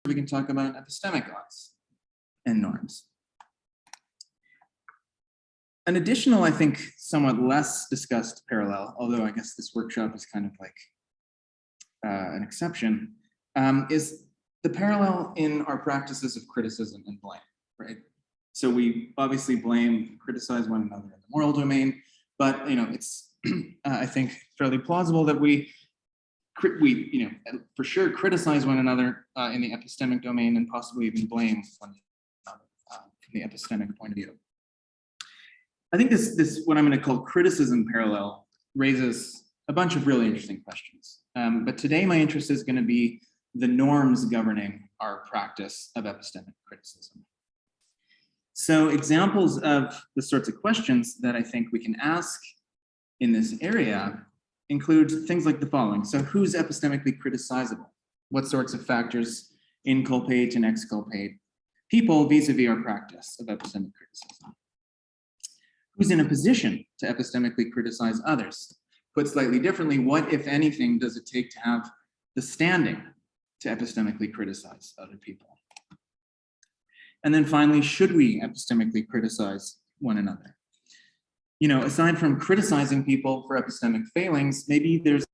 we can talk about epistemic laws and norms. An additional, I think, somewhat less discussed parallel, although I guess this workshop is kind of like an exception, is the parallel in our practices of criticism and blame, right? So we obviously blame, criticize one another in the moral domain, but it's I think fairly plausible that we for sure criticize one another in the epistemic domain and possibly even blame one another from the epistemic point of view. I think this what I'm going to call criticism parallel raises a bunch of really interesting questions. But today my interest is going to be the norms governing our practice of epistemic criticism. So examples of the sorts of questions that I think we can ask in this area include things like the following. So who's epistemically criticizable? What sorts of factors inculpate and exculpate people vis-a-vis our practice of epistemic criticism? Who's in a position to epistemically criticize others? Put slightly differently, what, if anything, does it take to have the standing to epistemically criticize other people? And then finally, should we epistemically criticize one another? Aside from criticizing people for epistemic failings, maybe there's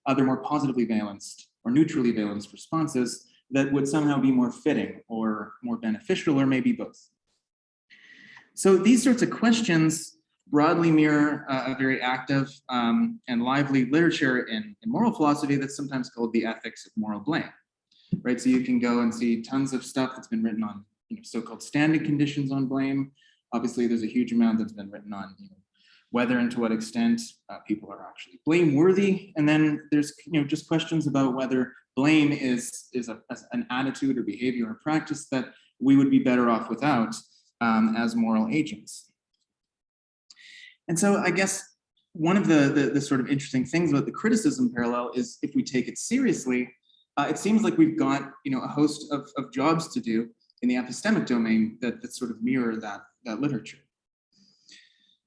other more positively valenced or neutrally valenced responses that would somehow be more fitting or more beneficial, or maybe both. So these sorts of questions broadly mirror a very active and lively literature in moral philosophy that's sometimes called the ethics of moral blame, right? So you can go and see tons of stuff that's been written on so-called standing conditions on blame. Obviously, there's a huge amount that's been written on whether and to what extent people are actually blameworthy. And then there's just questions about whether blame is an attitude or behavior or practice that we would be better off without as moral agents. And so I guess one of the sort of interesting things about the criticism parallel is if we take it seriously, it seems like we've got a host of jobs to do in the epistemic domain that sort of mirror that literature.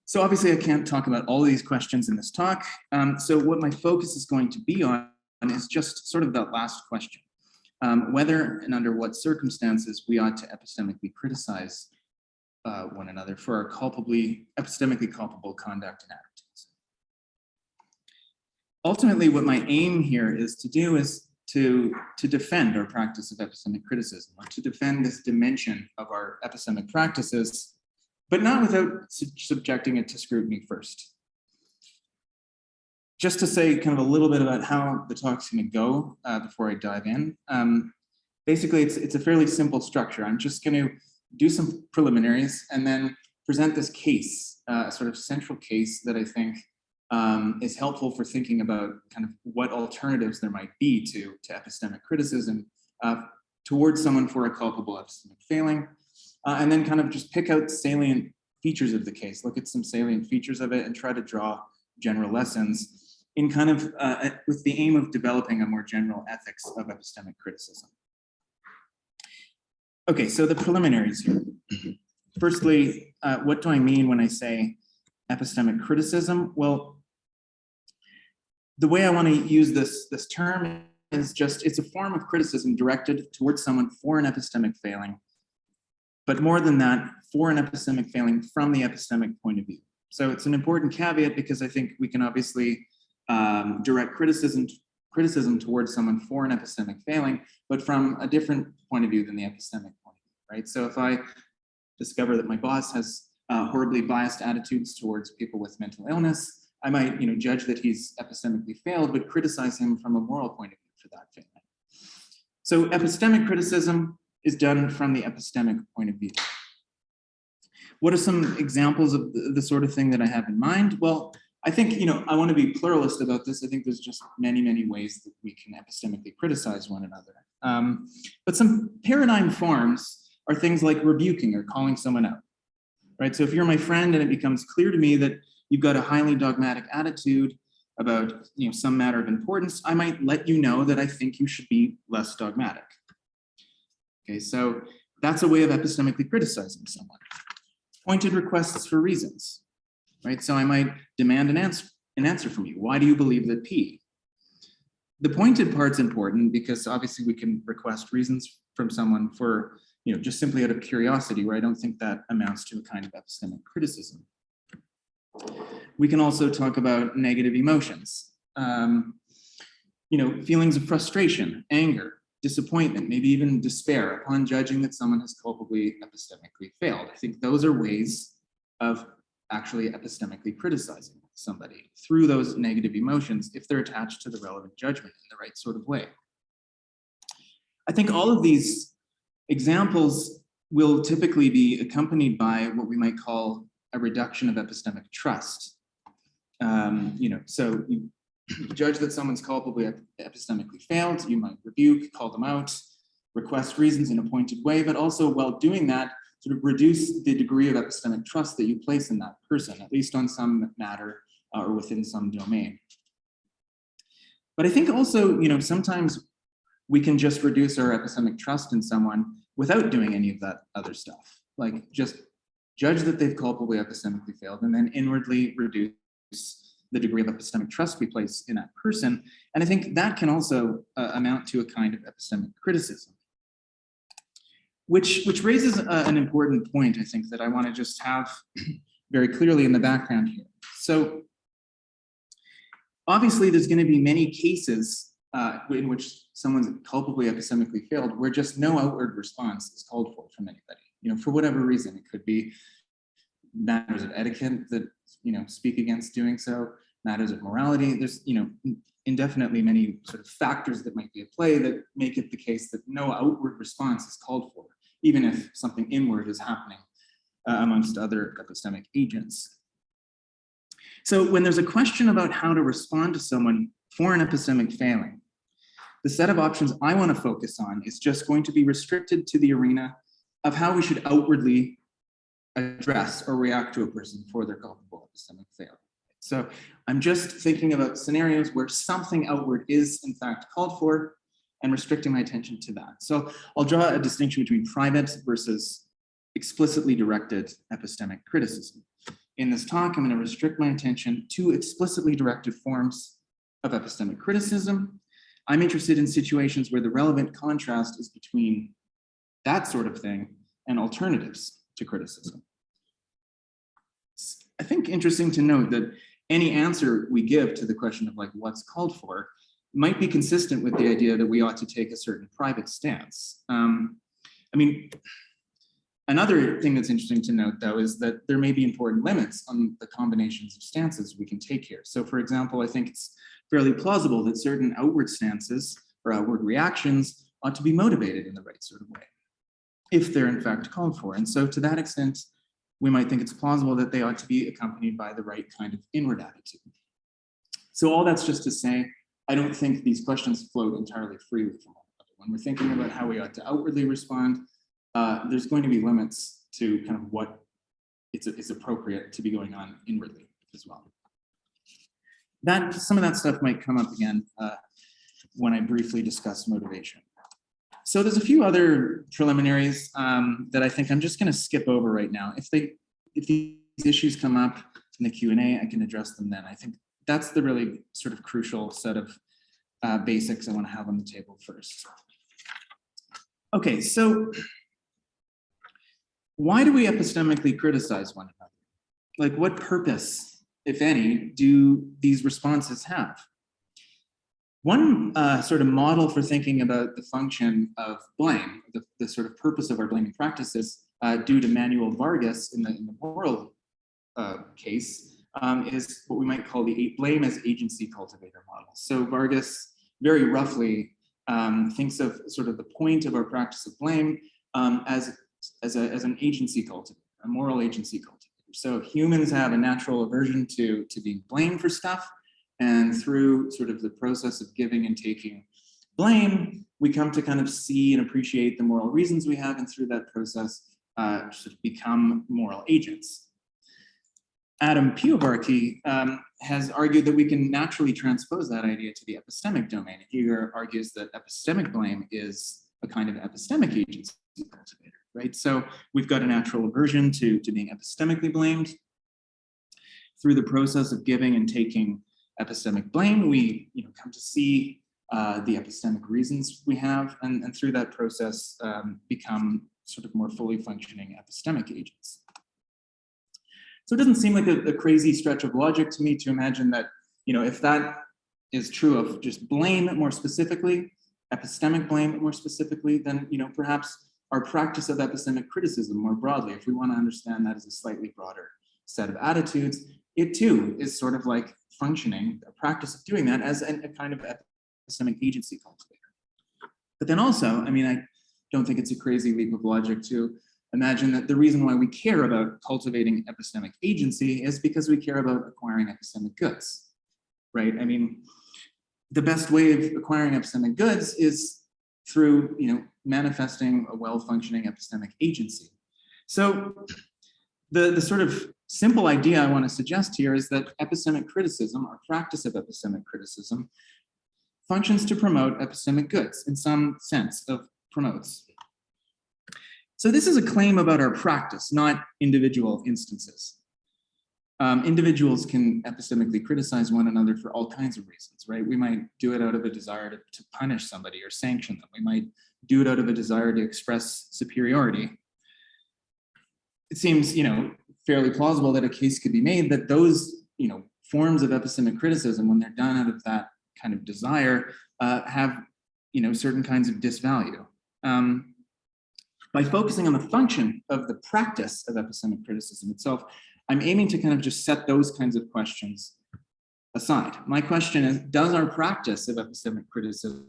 So obviously I can't talk about all of these questions in this talk. So what my focus is going to be on is just sort of that last question, whether and under what circumstances we ought to epistemically criticize one another for our epistemically culpable conduct and attitudes. Ultimately, what my aim here is to do is to defend our practice of epistemic criticism, or to defend this dimension of our epistemic practices, but not without subjecting it to scrutiny first. Just to say kind of a little bit about how the talk's going to go before I dive in. Basically, it's a fairly simple structure. I'm just going to do some preliminaries and then present this case, a sort of central case that I think is helpful for thinking about kind of what alternatives there might be to epistemic criticism towards someone for a culpable epistemic failing, and then kind of just pick out salient features of the case, look at some salient features of it and try to draw general lessons in kind of with the aim of developing a more general ethics of epistemic criticism. Okay, so the preliminaries here. Firstly, what do I mean when I say epistemic criticism? Well, the way I want to use this term is just, it's a form of criticism directed towards someone for an epistemic failing, but more than that, for an epistemic failing from the epistemic point of view. So it's an important caveat because I think we can obviously direct criticism towards someone for an epistemic failing, but from a different point of view than the epistemic point of view, right? So if I discover that my boss has horribly biased attitudes towards people with mental illness, I might judge that he's epistemically failed, but criticize him from a moral point of view for that failing. So epistemic criticism is done from the epistemic point of view. What are some examples of the sort of thing that I have in mind? Well, I think, I want to be pluralist about this. I think there's just many, many ways that we can epistemically criticize one another. But some paradigm forms are things like rebuking or calling someone out, right? So if you're my friend and it becomes clear to me that you've got a highly dogmatic attitude about some matter of importance, I might let you know that I think you should be less dogmatic. Okay, so that's a way of epistemically criticizing someone. Pointed requests for reasons, right? So I might demand an answer from you. Why do you believe that P? The pointed part's important because obviously we can request reasons from someone for, just simply out of curiosity, where I don't think that amounts to a kind of epistemic criticism. We can also talk about negative emotions. Feelings of frustration, anger, disappointment, maybe even despair upon judging that someone has culpably epistemically failed. I think those are ways of actually epistemically criticizing somebody through those negative emotions if they're attached to the relevant judgment in the right sort of way. I think all of these examples will typically be accompanied by what we might call a reduction of epistemic trust. So you judge that someone's culpably epistemically failed, you might rebuke, call them out, request reasons in a pointed way, but also while doing that, sort of reduce the degree of epistemic trust that you place in that person, at least on some matter or within some domain. But I think also, sometimes we can just reduce our epistemic trust in someone without doing any of that other stuff, like just judge that they've culpably epistemically failed and then inwardly reduce the degree of epistemic trust we place in that person. And I think that can also amount to a kind of epistemic criticism, which raises an important point, I think, that I want to just have very clearly in the background here. So obviously there's going to be many cases in which someone's culpably epistemically failed where just no outward response is called for from anybody, for whatever reason. It could be matters of etiquette that, speak against doing so, matters of morality. There's, indefinitely many sort of factors that might be at play that make it the case that no outward response is called for, even if something inward is happening amongst other epistemic agents. So when there's a question about how to respond to someone for an epistemic failing, the set of options I want to focus on is just going to be restricted to the arena of how we should outwardly address or react to a person for their culpable epistemic failure. So I'm just thinking about scenarios where something outward is in fact called for and restricting my attention to that. So I'll draw a distinction between private versus explicitly directed epistemic criticism. In this talk, I'm going to restrict my attention to explicitly directed forms of epistemic criticism. I'm interested in situations where the relevant contrast is between that sort of thing and alternatives to criticism. It's, I think, interesting to note that any answer we give to the question of what's called for might be consistent with the idea that we ought to take a certain private stance. Another thing that's interesting to note, though, is that there may be important limits on the combinations of stances we can take here. So, for example, I think it's fairly plausible that certain outward stances or outward reactions ought to be motivated in the right sort of way, if they're in fact called for. And so to that extent, we might think it's plausible that they ought to be accompanied by the right kind of inward attitude. So all that's just to say, I don't think these questions float entirely freely from one another. When we're thinking about how we ought to outwardly respond, there's going to be limits to kind of what is appropriate to be going on inwardly as well. Some of that stuff might come up again when I briefly discuss motivation. So there's a few other preliminaries that I think I'm just going to skip over right now. If these issues come up in the Q&A, I can address them then. I think that's the really sort of crucial set of basics I want to have on the table first. Okay, so why do we epistemically criticize one another? What purpose, if any, do these responses have? One sort of model for thinking about the function of blame, the sort of purpose of our blaming practices, due to Manuel Vargas in the moral case, is what we might call the blame as agency cultivator model. So Vargas very roughly thinks of sort of the point of our practice of blame as an agency cultivator, a moral agency cultivator. So humans have a natural aversion to being blamed for stuff. And through sort of the process of giving and taking blame, we come to kind of see and appreciate the moral reasons we have, and through that process, sort of become moral agents. Adam Piovarki has argued that we can naturally transpose that idea to the epistemic domain. He argues that epistemic blame is a kind of epistemic agency cultivator, right? So we've got a natural aversion to being epistemically blamed. Through the process of giving and taking epistemic blame, we come to see the epistemic reasons we have, and through that process become sort of more fully functioning epistemic agents. So it doesn't seem like a crazy stretch of logic to me to imagine that, if that is true of just blame more specifically, epistemic blame more specifically, then, perhaps our practice of epistemic criticism more broadly, if we want to understand that as a slightly broader set of attitudes, it too is sort of like functioning, a practice of doing that as a kind of epistemic agency cultivator. But then also, I don't think it's a crazy leap of logic to imagine that the reason why we care about cultivating epistemic agency is because we care about acquiring epistemic goods, right? The best way of acquiring epistemic goods is through, manifesting a well-functioning epistemic agency. So the sort of simple idea I want to suggest here is that epistemic criticism, or practice of epistemic criticism, functions to promote epistemic goods in some sense of promotes. So this is a claim about our practice, not individual instances. Individuals can epistemically criticize one another for all kinds of reasons, right? We might do it out of a desire to punish somebody or sanction them. We might do it out of a desire to express superiority. It seems, fairly plausible that a case could be made that those, forms of epistemic criticism, when they're done out of that kind of desire, have, certain kinds of disvalue. By focusing on the function of the practice of epistemic criticism itself, I'm aiming to kind of just set those kinds of questions aside. My question is, does our practice of epistemic criticism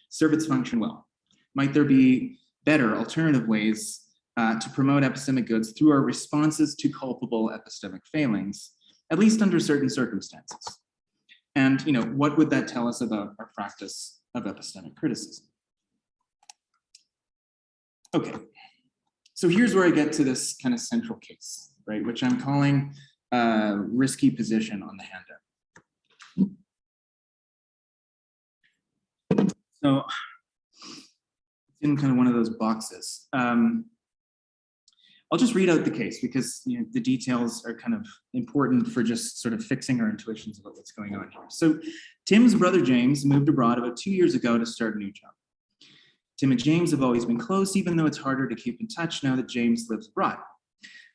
serve its function well? Might there be better alternative ways to promote epistemic goods through our responses to culpable epistemic failings, at least under certain circumstances? And what would that tell us about our practice of epistemic criticism? Okay, so here's where I get to this kind of central case, right, which I'm calling risky position on the handout. So it's in kind of one of those boxes. I'll just read out the case because the details are kind of important for just sort of fixing our intuitions about what's going on here. So Tim's brother James moved abroad about 2 years ago to start a new job. Tim and James have always been close, even though it's harder to keep in touch now that James lives abroad.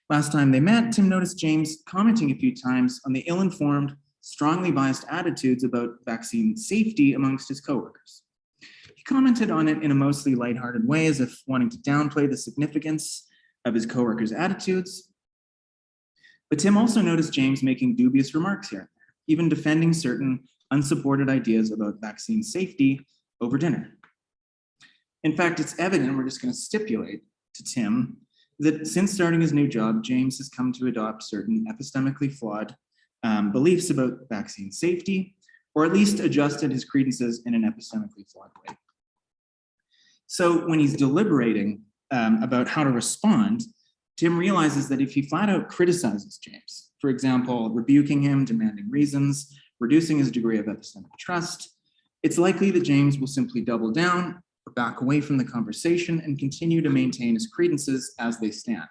Last time they met, Tim noticed James commenting a few times on the ill-informed, strongly biased attitudes about vaccine safety amongst his coworkers. He commented on it in a mostly lighthearted way, as if wanting to downplay the significance of his coworkers' attitudes. But Tim also noticed James making dubious remarks here, even defending certain unsupported ideas about vaccine safety over dinner. In fact, it's evident, we're just going to stipulate to Tim, that since starting his new job, James has come to adopt certain epistemically flawed beliefs about vaccine safety, or at least adjusted his credences in an epistemically flawed way. So when he's deliberating about how to respond, Tim realizes that if he flat out criticizes James, for example, rebuking him, demanding reasons, reducing his degree of epistemic trust, it's likely that James will simply double down or back away from the conversation and continue to maintain his credences as they stand.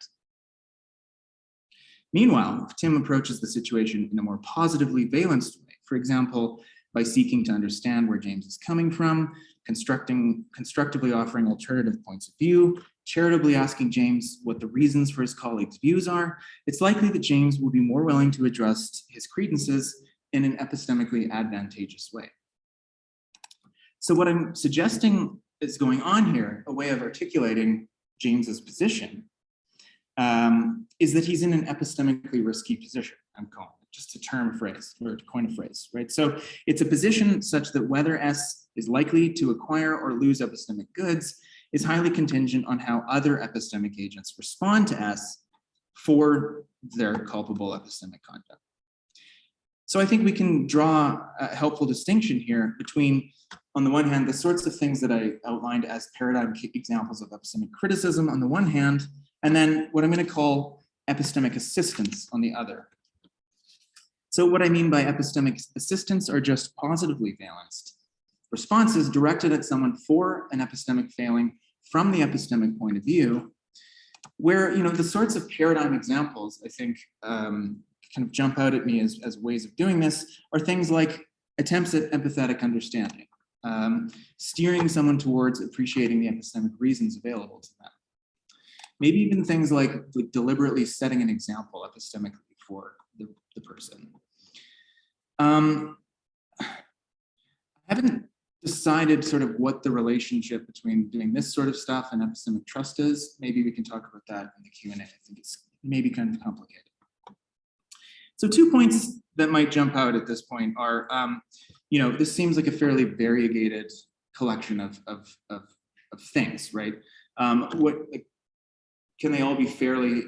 Meanwhile, if Tim approaches the situation in a more positively valenced way, for example, by seeking to understand where James is coming from, constructively offering alternative points of view, charitably asking James what the reasons for his colleagues' views are, it's likely that James will be more willing to adjust his credences in an epistemically advantageous way. So what I'm suggesting is going on here, a way of articulating James's position, is that he's in an epistemically risky position, I'm calling it, just to term a phrase, or to coin a phrase, right? So it's a position such that whether S is likely to acquire or lose epistemic goods is highly contingent on how other epistemic agents respond to S for their culpable epistemic conduct. So I think we can draw a helpful distinction here between, on the one hand, the sorts of things that I outlined as paradigm examples of epistemic criticism on the one hand, and then what I'm going to call epistemic assistance on the other. So what I mean by epistemic assistance are just positively valenced responses directed at someone for an epistemic failing from the epistemic point of view, where the sorts of paradigm examples I think kind of jump out at me as ways of doing this are things like attempts at empathetic understanding, steering someone towards appreciating the epistemic reasons available to them. Maybe even things like deliberately setting an example epistemically for the person. I haven't decided sort of what the relationship between doing this sort of stuff and epistemic trust is. Maybe we can talk about that in the Q&A. I think it's maybe kind of complicated. So 2 points that might jump out at this point are, this seems like a fairly variegated collection of things, right? Can they all be fairly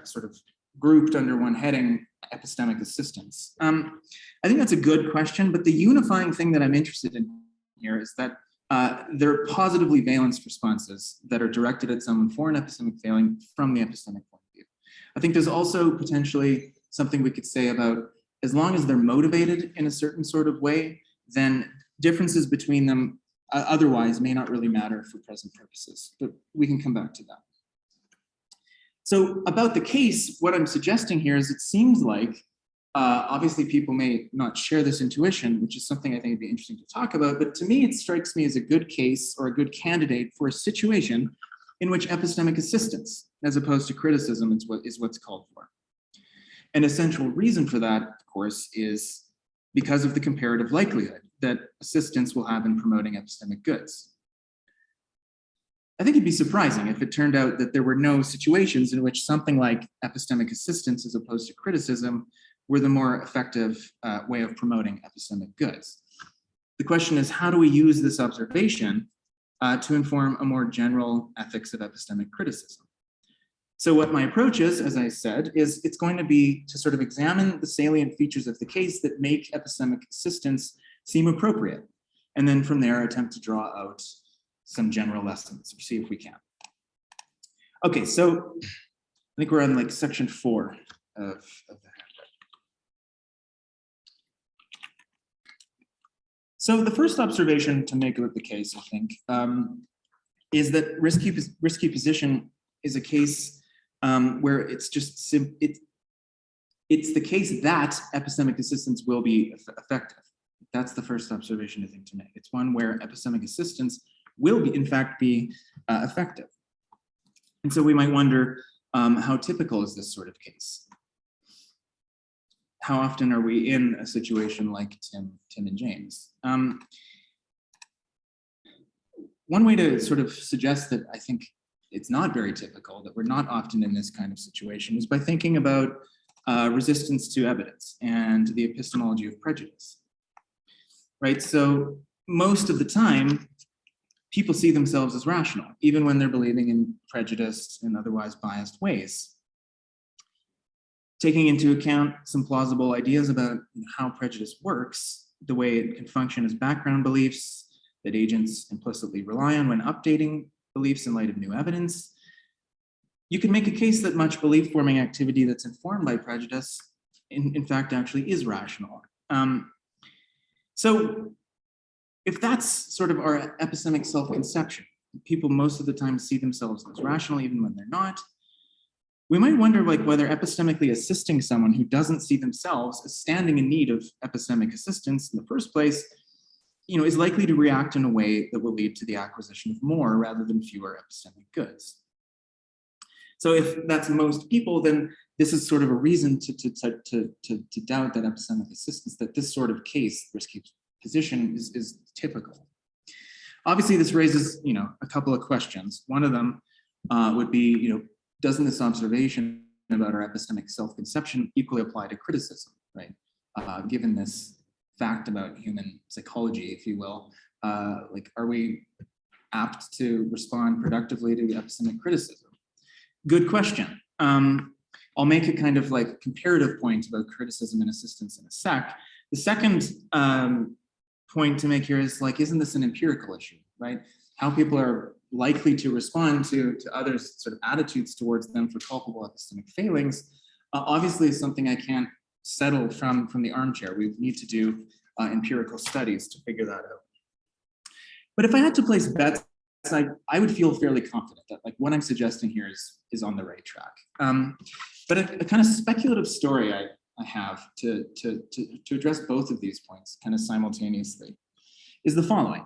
sort of grouped under one heading, epistemic assistance? I think that's a good question, but the unifying thing that I'm interested in here is that there are positively valenced responses that are directed at someone for an epistemic failing from the epistemic point of view. I think there's also potentially something we could say about, as long as they're motivated in a certain sort of way, then differences between them otherwise may not really matter for present purposes, but we can come back to that. So about the case, what I'm suggesting here is it seems like, obviously people may not share this intuition, which is something I think would be interesting to talk about, but to me it strikes me as a good case or a good candidate for a situation in which epistemic assistance, as opposed to criticism, is what's called for. An essential reason for that, of course, is because of the comparative likelihood that assistance will have in promoting epistemic goods. I think it'd be surprising if it turned out that there were no situations in which something like epistemic assistance as opposed to criticism were the more effective way of promoting epistemic goods. The question is, how do we use this observation to inform a more general ethics of epistemic criticism? So what my approach is, as I said, is it's going to be to sort of examine the salient features of the case that make epistemic assistance seem appropriate. And then from there, attempt to draw out some general lessons, or see if we can. Okay, so I think we're on like section 4 of the handbook. So the first observation to make about the case, I think, is that risky position is a case where it's just it's the case that epistemic assistance will be effective. That's the first observation I think to make. It's one where epistemic assistance will be, in fact, be effective. And so we might wonder, how typical is this sort of case? How often are we in a situation like Tim and James? One way to sort of suggest that I think it's not very typical, that we're not often in this kind of situation, is by thinking about resistance to evidence and the epistemology of prejudice, right? So most of the time, people see themselves as rational, even when they're believing in prejudice in otherwise biased ways. Taking into account some plausible ideas about how prejudice works, the way it can function as background beliefs that agents implicitly rely on when updating beliefs in light of new evidence, you can make a case that much belief-forming activity that's informed by prejudice, in fact, actually is rational. So if that's sort of our epistemic self-conception, people most of the time see themselves as rational even when they're not, we might wonder like whether epistemically assisting someone who doesn't see themselves as standing in need of epistemic assistance in the first place, is likely to react in a way that will lead to the acquisition of more rather than fewer epistemic goods. So if that's most people, then this is sort of a reason to doubt that epistemic assistance, that this sort of case, risky position, is typical. Obviously, this raises, a couple of questions. One of them would be, doesn't this observation about our epistemic self-conception equally apply to criticism, right? Given this fact about human psychology, if you will, are we apt to respond productively to epistemic criticism? Good question. I'll make a kind of like comparative point about criticism and assistance in a sec. The second point to make here is isn't this an empirical issue, right? How people are likely to respond to others' sort of attitudes towards them for culpable epistemic failings, obviously is something I can't settle from the armchair. We need to do empirical studies to figure that out. But if I had to place bets, I would feel fairly confident that what I'm suggesting here is on the right track. But a kind of speculative story I have to address both of these points kind of simultaneously is the following.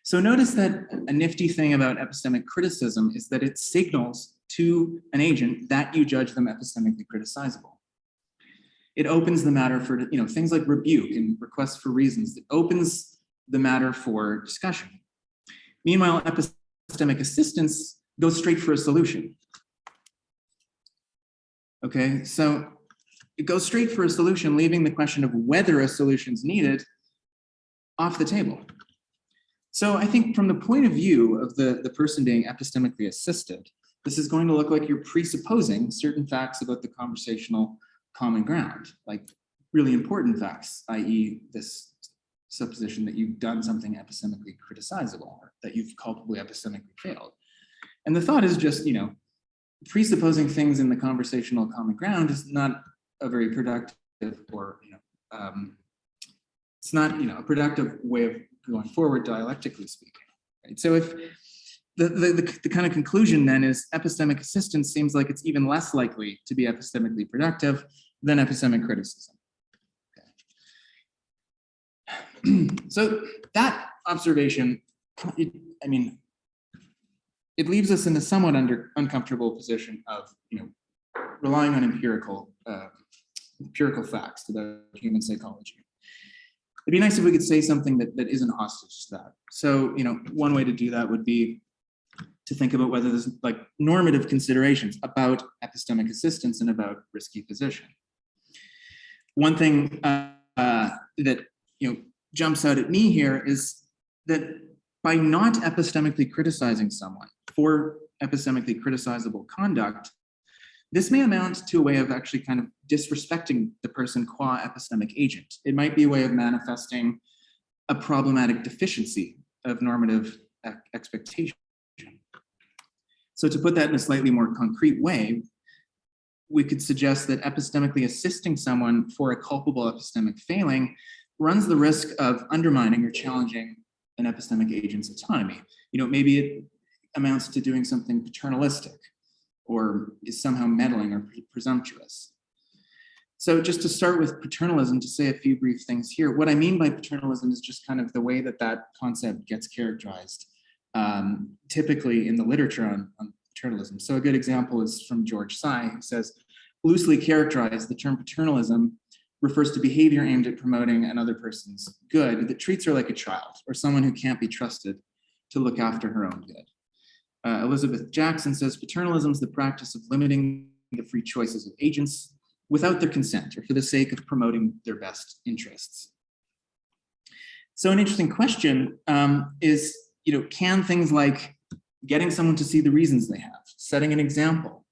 So notice that a nifty thing about epistemic criticism is that it signals to an agent that you judge them epistemically criticizable. It opens the matter for things like rebuke and requests for reasons. It opens the matter for discussion. Meanwhile, epistemic assistance goes straight for a solution. Okay, so it goes straight for a solution, leaving the question of whether a solution is needed off the table. So I think from the point of view of the person being epistemically assisted, this is going to look like you're presupposing certain facts about the conversational common ground, like really important facts, i.e. this supposition that you've done something epistemically criticizable, or that you've culpably epistemically failed. And the thought is just, presupposing things in the conversational common ground is not a very productive, or it's not a productive way of going forward dialectically speaking. Right? So if the kind of conclusion then is epistemic assistance seems like it's even less likely to be epistemically productive than epistemic criticism. Okay. So that observation, it leaves us in a somewhat uncomfortable position of relying on empirical facts about human psychology. It'd be nice if we could say something that isn't hostage to that. So one way to do that would be to think about whether there's like normative considerations about epistemic assistance and about risky position. One thing that jumps out at me here is that by not epistemically criticizing someone for epistemically criticizable conduct, this may amount to a way of actually kind of disrespecting the person qua epistemic agent. It might be a way of manifesting a problematic deficiency of normative expectation. So to put that in a slightly more concrete way, we could suggest that epistemically assisting someone for a culpable epistemic failing runs the risk of undermining or challenging an epistemic agent's autonomy. Maybe it amounts to doing something paternalistic, or is somehow meddling or presumptuous. So just to start with paternalism, to say a few brief things here, what I mean by paternalism is just kind of the way that concept gets characterized, typically in the literature on paternalism. So a good example is from George Sy, who says, loosely characterized, the term paternalism refers to behavior aimed at promoting another person's good that treats her like a child or someone who can't be trusted to look after her own good. Elizabeth Jackson says, paternalism is the practice of limiting the free choices of agents without their consent or for the sake of promoting their best interests. So an interesting question is, can things like getting someone to see the reasons they have, setting an example,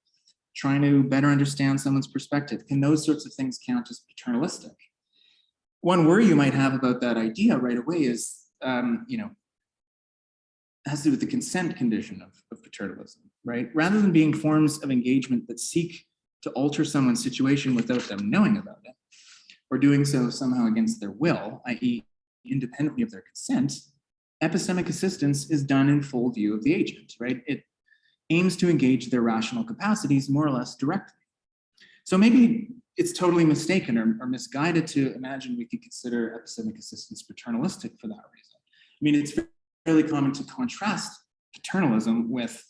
trying to better understand someone's perspective, can those sorts of things count as paternalistic? One worry you might have about that idea right away is, has to do with the consent condition of paternalism, right? Rather than being forms of engagement that seek to alter someone's situation without them knowing about it, or doing so somehow against their will, i.e. independently of their consent, epistemic assistance is done in full view of the agent, right? It aims to engage their rational capacities more or less directly. So maybe it's totally mistaken or misguided to imagine we could consider epistemic assistance paternalistic for that reason. It's fairly common to contrast paternalism with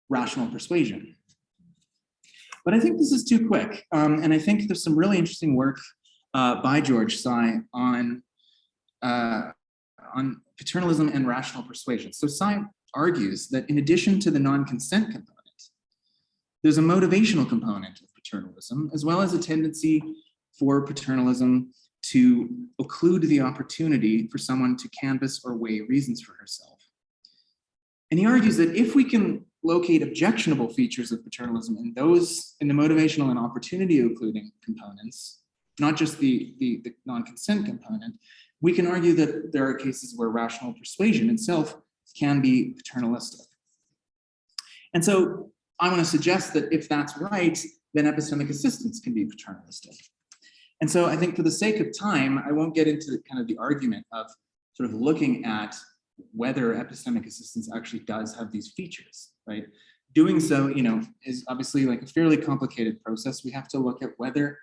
rational persuasion. But I think this is too quick. And I think there's some really interesting work by George Sy on paternalism and rational persuasion. So Sy argues that in addition to the non-consent component, there's a motivational component of paternalism, as well as a tendency for paternalism to occlude the opportunity for someone to canvass or weigh reasons for herself. And he argues that if we can locate objectionable features of paternalism in the motivational and opportunity occluding components, not just the non-consent component, we can argue that there are cases where rational persuasion itself can be paternalistic. And so I want to suggest that if that's right, then epistemic assistance can be paternalistic. And so I think for the sake of time, I won't get into kind of the argument of sort of looking at whether epistemic assistance actually does have these features, right? Doing so, is obviously like a fairly complicated process. We have to look at whether,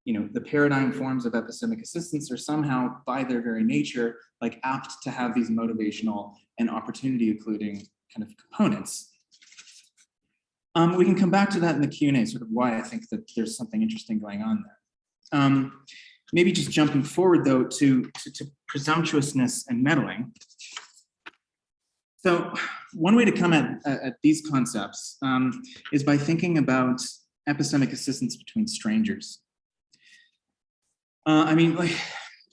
the paradigm forms of epistemic assistance are somehow, by their very nature, like apt to have these motivational and opportunity occluding kind of components. We can come back to that in the Q&A, sort of why I think that there's something interesting going on there. Maybe just jumping forward though to presumptuousness and meddling. So one way to come at these concepts is by thinking about epistemic assistance between strangers. I mean, like,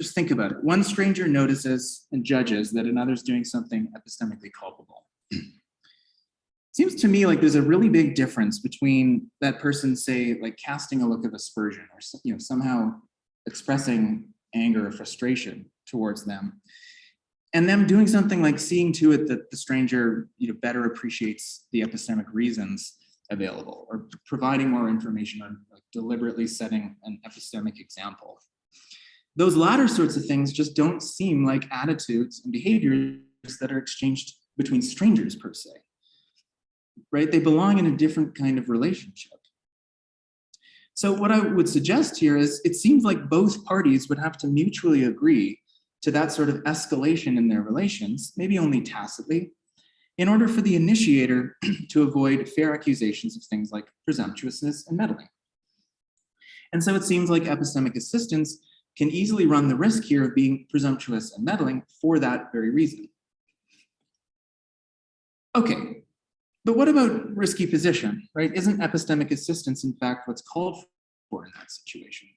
just think about it. One stranger notices and judges that another's doing something epistemically culpable. Seems to me like there's a really big difference between that person, say, like casting a look of aspersion or somehow expressing anger or frustration towards them, and them doing something like seeing to it that the stranger better appreciates the epistemic reasons available, or providing more information, or like deliberately setting an epistemic example. Those latter sorts of things just don't seem like attitudes and behaviors that are exchanged between strangers per se, right? They belong in a different kind of relationship. So what I would suggest here is it seems like both parties would have to mutually agree to that sort of escalation in their relations, maybe only tacitly, in order for the initiator to avoid fair accusations of things like presumptuousness and meddling. And so it seems like epistemic assistance can easily run the risk here of being presumptuous and meddling for that very reason. Okay, but what about risky position, right? Isn't epistemic assistance, in fact, what's called for in that situation?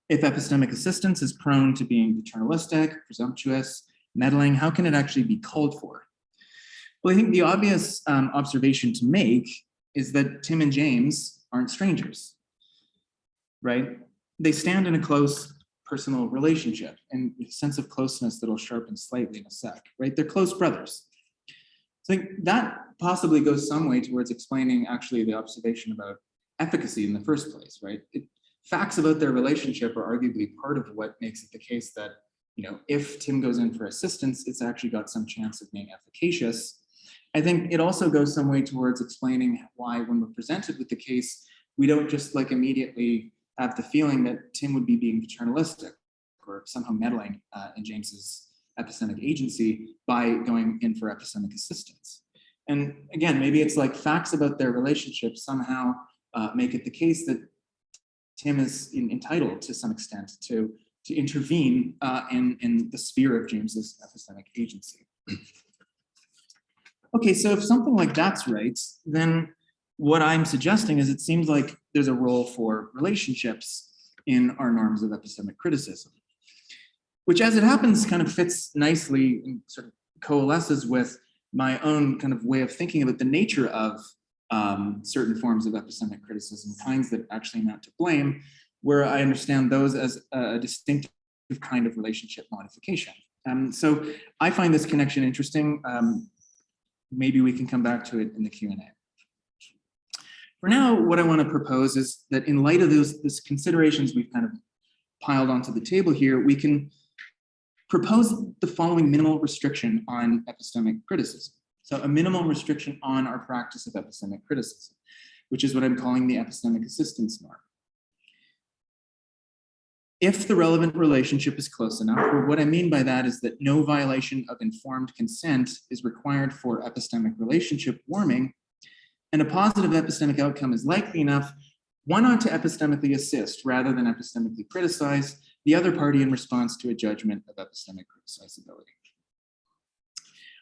If epistemic assistance is prone to being paternalistic, presumptuous, meddling, how can it actually be called for? Well, I think the obvious observation to make is that Tim and James aren't strangers, right? They stand in a close personal relationship and a sense of closeness that'll sharpen slightly in a sec, right? They're close brothers. So I think that possibly goes some way towards explaining actually the observation about efficacy in the first place, right? Facts about their relationship are arguably part of what makes it the case that, if Tim goes in for assistance, it's actually got some chance of being efficacious. I think it also goes some way towards explaining why when we're presented with the case, we don't just like immediately have the feeling that Tim would be being paternalistic or somehow meddling in James's epistemic agency by going in for epistemic assistance. And again, maybe it's like facts about their relationship somehow make it the case that Tim is entitled to some extent to intervene in the sphere of James's epistemic agency. Okay, so if something like that's right, then what I'm suggesting is it seems like there's a role for relationships in our norms of epistemic criticism, which as it happens kind of fits nicely and sort of coalesces with my own kind of way of thinking about the nature of certain forms of epistemic criticism, kinds that actually amount to blame, where I understand those as a distinctive kind of relationship modification. So I find this connection interesting. Maybe we can come back to it in the Q&A. For now, what I want to propose is that in light of those considerations we've kind of piled onto the table here, we can propose the following minimal restriction on epistemic criticism. So a minimal restriction on our practice of epistemic criticism, which is what I'm calling the epistemic assistance norm. If the relevant relationship is close enough, or what I mean by that is that no violation of informed consent is required for epistemic relationship warming, and a positive epistemic outcome is likely enough, why not to epistemically assist rather than epistemically criticize the other party in response to a judgment of epistemic criticizability?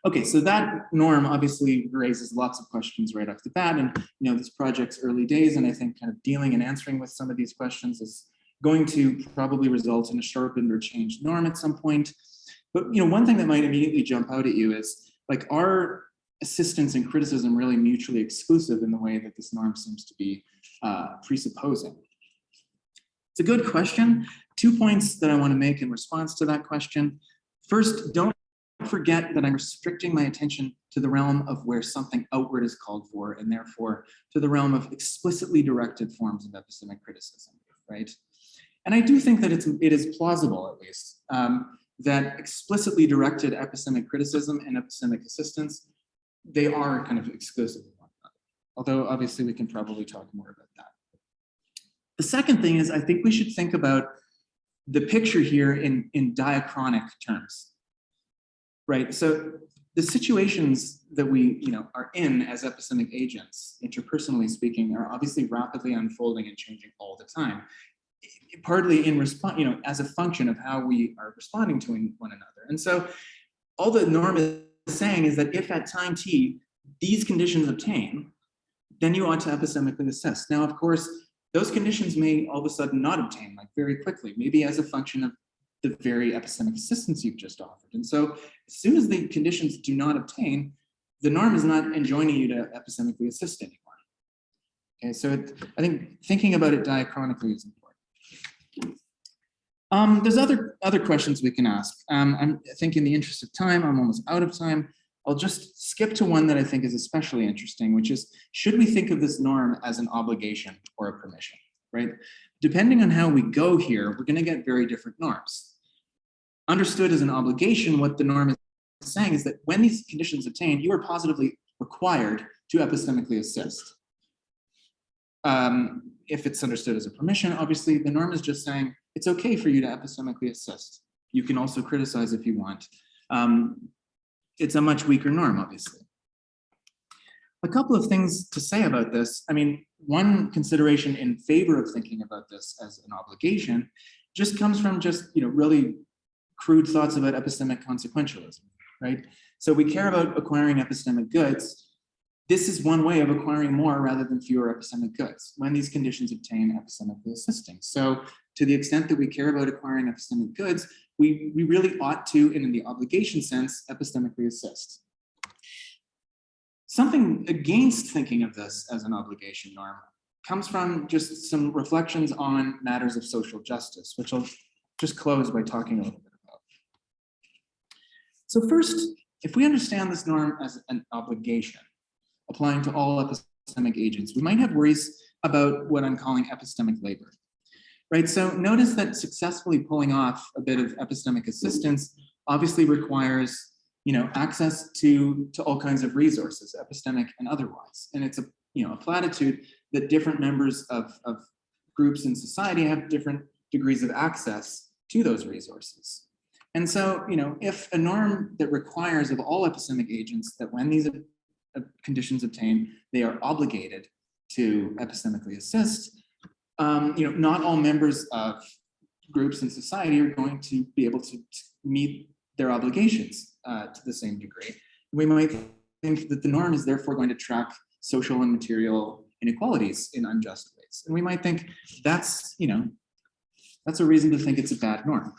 Okay, so that norm obviously raises lots of questions right off the bat, and this project's early days, and I think kind of dealing and answering with some of these questions is going to probably result in a sharpened or changed norm at some point. But one thing that might immediately jump out at you is like, are assistance and criticism really mutually exclusive in the way that this norm seems to be presupposing? It's a good question. 2 points that I want to make in response to that question. First, don't forget that I'm restricting my attention to the realm of where something outward is called for, and therefore to the realm of explicitly directed forms of epistemic criticism, right? And I do think that it is plausible, at least, that explicitly directed epistemic criticism and epistemic assistance, they are kind of exclusive of one another. Although obviously we can probably talk more about that. The second thing is I think we should think about the picture here in diachronic terms, right? So the situations that we are in as epistemic agents, interpersonally speaking, are obviously rapidly unfolding and changing all the time, partly in response, as a function of how we are responding to one another. And so all the norm is saying is that if at time t these conditions obtain, then you ought to epistemically assess. Now, of course, those conditions may all of a sudden not obtain, like very quickly, maybe as a function of the very epistemic assistance you've just offered. And so as soon as the conditions do not obtain, the norm is not enjoining you to epistemically assist anymore. Okay, so I think thinking about it diachronically is important. There's other questions we can ask. I think in the interest of time, I'm almost out of time. I'll just skip to one that I think is especially interesting, which is, should we think of this norm as an obligation or a permission, right? Depending on how we go here, we're going to get very different norms. Understood as an obligation, what the norm is saying is that when these conditions obtain, you are positively required to epistemically assist. If it's understood as a permission, obviously the norm is just saying it's okay for you to epistemically assist. You can also criticize if you want. It's a much weaker norm, obviously. A couple of things to say about this. I mean, one consideration in favor of thinking about this as an obligation just comes from really crude thoughts about epistemic consequentialism, right? So we care about acquiring epistemic goods. This is one way of acquiring more rather than fewer epistemic goods, when these conditions obtain epistemically assisting. So to the extent that we care about acquiring epistemic goods, we really ought to, and in the obligation sense, epistemically assist. Something against thinking of this as an obligation norm comes from just some reflections on matters of social justice, which I'll just close by talking a little bit about. So first, if we understand this norm as an obligation applying to all epistemic agents, we might have worries about what I'm calling epistemic labor, right? So notice that successfully pulling off a bit of epistemic assistance obviously requires, access to all kinds of resources, epistemic and otherwise. And it's a platitude that different members of groups in society have different degrees of access to those resources. And so, if a norm that requires of all epistemic agents that when these conditions obtain, they are obligated to epistemically assist, not all members of groups in society are going to be able to meet their obligations to the same degree. We might think that the norm is therefore going to track social and material inequalities in unjust ways. And we might think that's a reason to think it's a bad norm.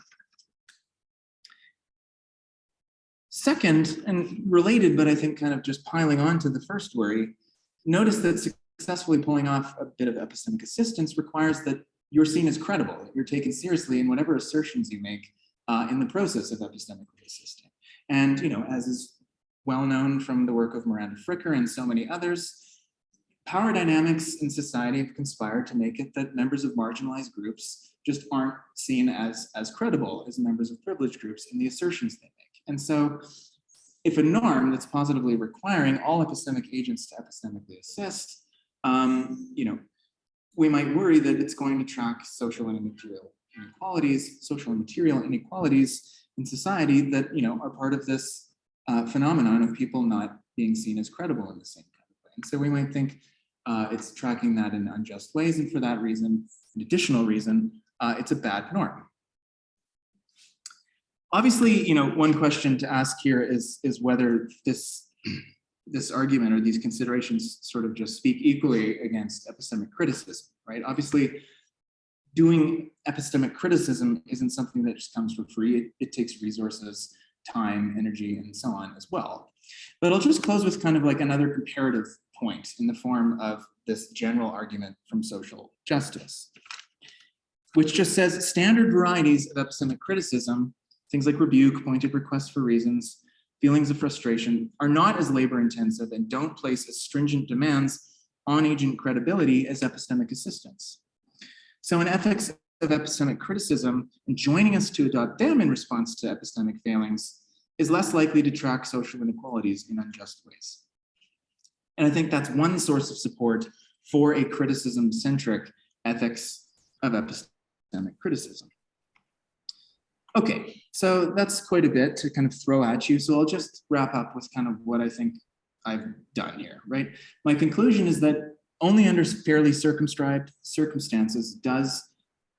Second, and related, but I think kind of just piling on to the first worry, notice that successfully pulling off a bit of epistemic assistance requires that you're seen as credible, that you're taken seriously in whatever assertions you make in the process of epistemically assisting. And, as is well known from the work of Miranda Fricker and so many others, power dynamics in society have conspired to make it that members of marginalized groups just aren't seen as credible as members of privileged groups in the assertions they make. And so if a norm that's positively requiring all epistemic agents to epistemically assist, we might worry that it's going to track social and material inequalities in society that, are part of this phenomenon of people not being seen as credible in the same kind of way. And so we might think it's tracking that in unjust ways. And for that reason, an additional reason, it's a bad norm. Obviously, one question to ask here is whether this argument or these considerations sort of just speak equally against epistemic criticism, right? Obviously, doing epistemic criticism isn't something that just comes for free. It takes resources, time, energy, and so on as well. But I'll just close with kind of like another comparative point in the form of this general argument from social justice, which just says standard varieties of epistemic criticism, things like rebuke, pointed requests for reasons, feelings of frustration, are not as labor intensive and don't place as stringent demands on agent credibility as epistemic assistance. So in ethics of epistemic criticism, and joining us to adopt them in response to epistemic failings is less likely to track social inequalities in unjust ways. And I think that's one source of support for a criticism-centric ethics of epistemic criticism. Okay, so that's quite a bit to kind of throw at you. So I'll just wrap up with kind of what I think I've done here, right? My conclusion is that only under fairly circumscribed circumstances does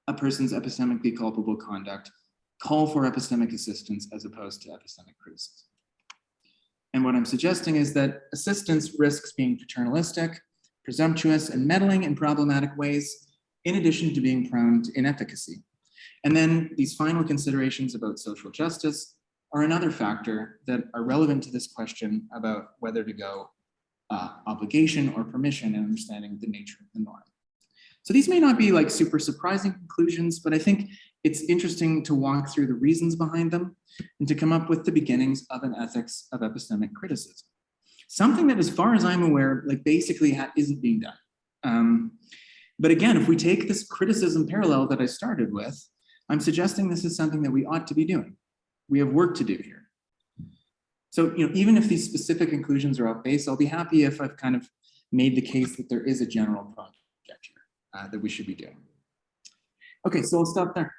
a person's epistemically culpable conduct call for epistemic assistance as opposed to epistemic criticism. And what I'm suggesting is that assistance risks being paternalistic, presumptuous, and meddling in problematic ways, in addition to being prone to inefficacy. And then these final considerations about social justice are another factor that are relevant to this question about whether to go obligation or permission in understanding the nature of the norm. So these may not be like super surprising conclusions, but I think it's interesting to walk through the reasons behind them and to come up with the beginnings of an ethics of epistemic criticism. Something that, as far as I'm aware, like basically isn't being done. But again, if we take this criticism parallel that I started with, I'm suggesting this is something that we ought to be doing. We have work to do here. So, even if these specific conclusions are off base, I'll be happy if I've kind of made the case that there is a general project here that we should be doing. Okay, so I'll stop there.